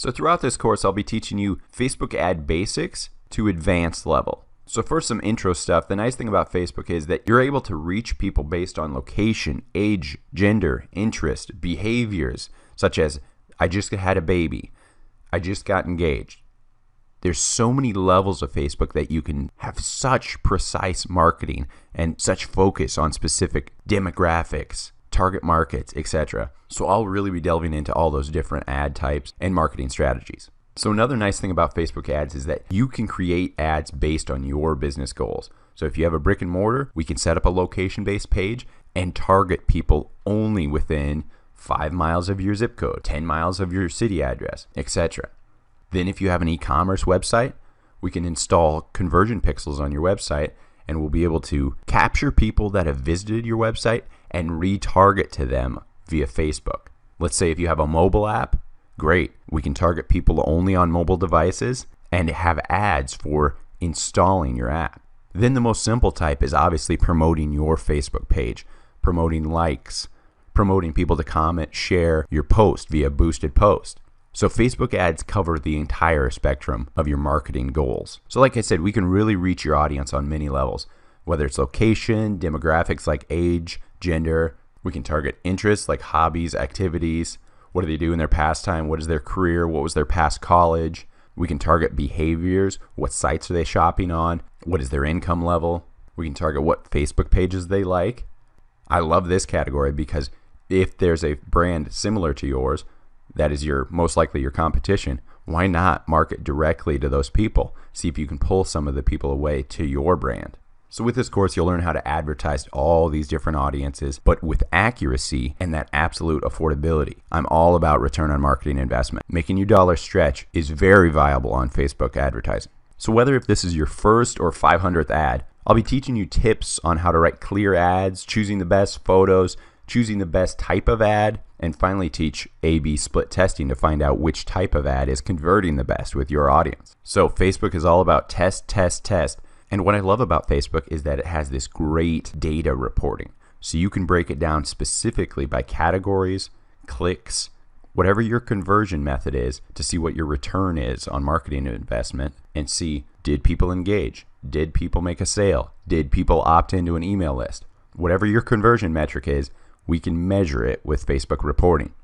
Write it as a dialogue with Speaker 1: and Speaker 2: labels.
Speaker 1: So throughout this course, I'll be teaching you Facebook ad basics to advanced level. So first, some intro stuff. The nice thing about Facebook is that you're able to reach people based on location, age, gender, interest, behaviors, such as I just had a baby, I just got engaged. There's so many levels of Facebook that you can have such precise marketing and such focus on specific demographics, target markets, etc. So I'll really be delving into all those different ad types and marketing strategies. So another nice thing about Facebook ads is that you can create ads based on your business goals. So if you have a brick and mortar, we can set up a location-based page and target people only within 5 miles of your zip code, 10 miles of your city address, etc. Then if you have an e-commerce website, we can install conversion pixels on your website and we'll be able to capture people that have visited your website and retarget to them via Facebook. Let's say if you have a mobile app, great. We can target people only on mobile devices and have ads for installing your app. Then the most simple type is obviously promoting your Facebook page, promoting likes, promoting people to comment, share your post via boosted post. So Facebook ads cover the entire spectrum of your marketing goals. So like I said, we can really reach your audience on many levels, whether it's location, demographics like age, gender. We can target interests like hobbies, activities. What do they do in their pastime? What is their career? What was their past college? We can target behaviors. What sites are they shopping on? What is their income level? We can target what Facebook pages they like. I love this category because if there's a brand similar to yours, that is most likely your competition, why not market directly to those people? See if you can pull some of the people away to your brand. So with this course, you'll learn how to advertise to all these different audiences, but with accuracy and that absolute affordability. I'm all about return on marketing investment. Making your dollar stretch is very viable on Facebook advertising. So whether if this is your first or 500th ad, I'll be teaching you tips on how to write clear ads, choosing the best photos, choosing the best type of ad, and finally teach A/B split testing to find out which type of ad is converting the best with your audience. So Facebook is all about test, test, test. And what I love about Facebook is that it has this great data reporting. So you can break it down specifically by categories, clicks, whatever your conversion method is to see what your return is on marketing investment and see, did people engage? Did people make a sale? Did people opt into an email list? Whatever your conversion metric is, we can measure it with Facebook reporting.